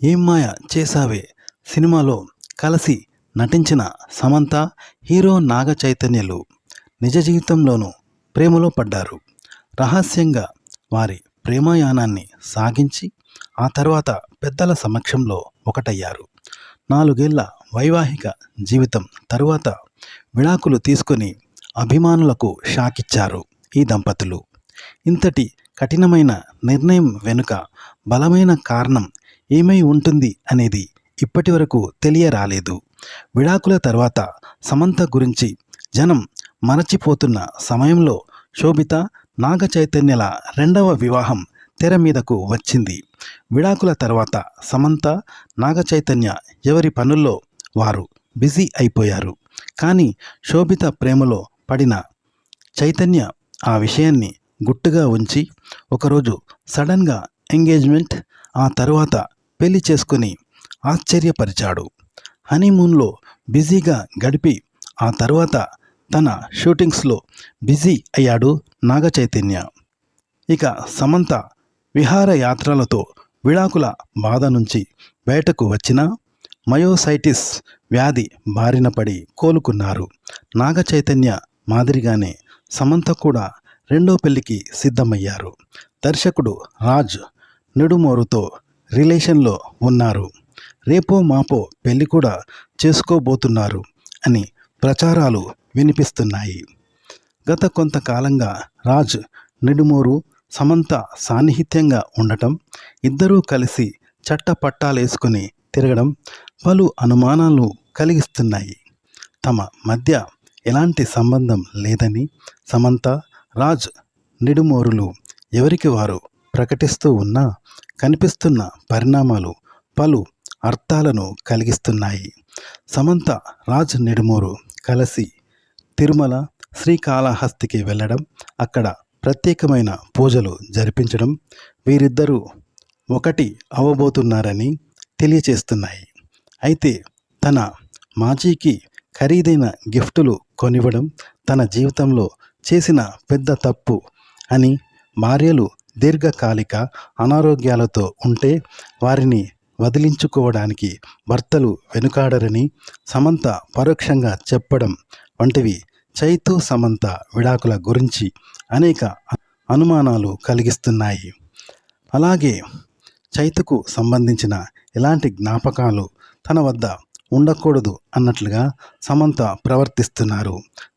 ఏం మాయ చేసావే సినిమాలో కలిసి నటించిన సమంత, హీరో నాగ చైతన్యలు నిజ జీవితంలోనూ ప్రేమలో పడ్డారు. రహస్యంగా వారి ప్రేమాయాణాన్ని సాగించి ఆ తర్వాత పెద్దల సమక్షంలో ఒకటయ్యారు. 4 ఏళ్ల వైవాహిక జీవితం తరువాత విడాకులు తీసుకొని అభిమానులకు షాకిచ్చారు ఈ దంపతులు. ఇంతటి కఠినమైన నిర్ణయం వెనుక బలమైన కారణం ఏమై ఉంటుంది అనేది ఇప్పటి వరకు తెలియరాలేదు. విడాకుల తర్వాత సమంత గురించి జనం మరచిపోతున్న సమయంలో శోభిత, నాగ చైతన్యల రెండవ వివాహం తెర మీదకు వచ్చింది. విడాకుల తర్వాత సమంత, నాగ చైతన్య ఎవరి పనుల్లో వారు బిజీ అయిపోయారు. కానీ శోభిత ప్రేమలో పడిన చైతన్య ఆ విషయాన్ని గుట్టుగా ఉంచి ఒకరోజు సడన్గా ఎంగేజ్మెంట్, ఆ తర్వాత పెళ్లి చేసుకుని ఆశ్చర్యపరిచాడు. హనీమూన్లో బిజీగా గడిపి ఆ తర్వాత తన షూటింగ్స్లో బిజీ అయ్యాడు నాగ చైతన్య. ఇక సమంత విహారయాత్రలతో విడాకుల బాధ నుంచి బయటకు వచ్చిన మయోసైటిస్ వ్యాధి బారిన పడి కోలుకున్నారు. నాగ చైతన్య మాదిరిగానే సమంత కూడా రెండో పెళ్లికి సిద్ధమయ్యారు. దర్శకుడు రాజ్ నిడుమోరుతో రిలేషన్లో ఉన్నారు. రేపో మాపో పెళ్లి కూడా చేసుకోబోతున్నారు అని ప్రచారాలు వినిపిస్తున్నాయి. గత కొంతకాలంగా రాజ్ నిడుమోరు, సమంత సాన్నిహిత్యంగా ఉండటం, ఇద్దరూ కలిసి చట్టపట్టాలేసుకుని తిరగడం పలు అనుమానాలు కలిగిస్తున్నాయి. తమ మధ్య ఎలాంటి సంబంధం లేదని సమంత, రాజ్ నిడుమోరులు ఎవరికి వారు ప్రకటిస్తూ ఉన్నా కనిపిస్తున్న పరిణామాలు పలు అర్థాలను కలిగిస్తున్నాయి. సమంత, రాజ్ నిడుమోరు కలిసి తిరుమల, శ్రీకాళహస్తికి వెళ్ళడం, అక్కడ ప్రత్యేకమైన పూజలు జరిపించడం వీరిద్దరూ ఒకటి అవబోతున్నారని తెలియచేస్తున్నాయి. అయితే తన మాజీకి ఖరీదైన గిఫ్టులు కొనివ్వడం తన జీవితంలో చేసిన పెద్ద తప్పు అని, భార్యలు దీర్ఘకాలిక అనారోగ్యాలతో ఉంటే వారిని వదిలించుకోవడానికి భర్తలు వెనుకాడరని సమంత పరోక్షంగా చెప్పడం వంటివి చైతు, సమంత విడాకుల గురించి అనేక అనుమానాలు కలిగిస్తున్నాయి. అలాగే చైతుకు సంబంధించిన ఎలాంటి జ్ఞాపకాలు తన వద్ద ఉండకూడదు అన్నట్లుగా సమంత ప్రవర్తిస్తున్నారు.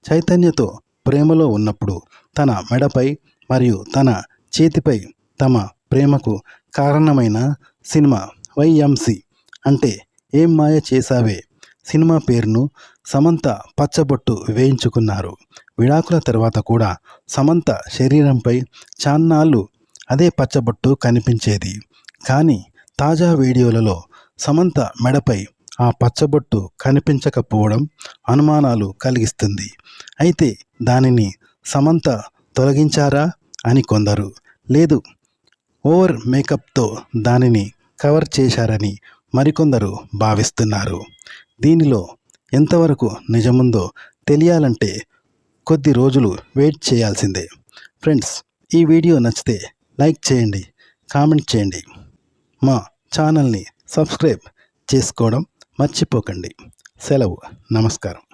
చైతన్యతో ప్రేమలో ఉన్నప్పుడు తన మెడపై మరియు తన చేతిపై తమ ప్రేమకు కారణమైన సినిమా వైఎంసి అంటే ఏం మాయ చేసావే సినిమా పేరును సమంత పచ్చబొట్టు వేయించుకున్నారు. విడాకుల తర్వాత కూడా సమంత శరీరంపై చాన్నాళ్ళు అదే పచ్చబొట్టు కనిపించేది. కానీ తాజా వీడియోలలో సమంత మెడపై ఆ పచ్చబొట్టు కనిపించకపోవడం అనుమానాలు కలిగిస్తుంది. అయితే దానిని సమంత తొలగించారా అని కొందరు, లేదు ఓవర్ మేకప్తో దానిని కవర్ చేశారని మరికొందరు భావిస్తున్నారు. దీనిలో ఎంతవరకు నిజముందో తెలియాలంటే కొద్ది రోజులు వెయిట్ చేయాల్సిందే. ఫ్రెండ్స్, ఈ వీడియో నచ్చితే లైక్ చేయండి, కామెంట్ చేయండి, మా ఛానల్ని సబ్స్క్రైబ్ చేసుకోవడం మర్చిపోకండి. సెలవు, నమస్కారం.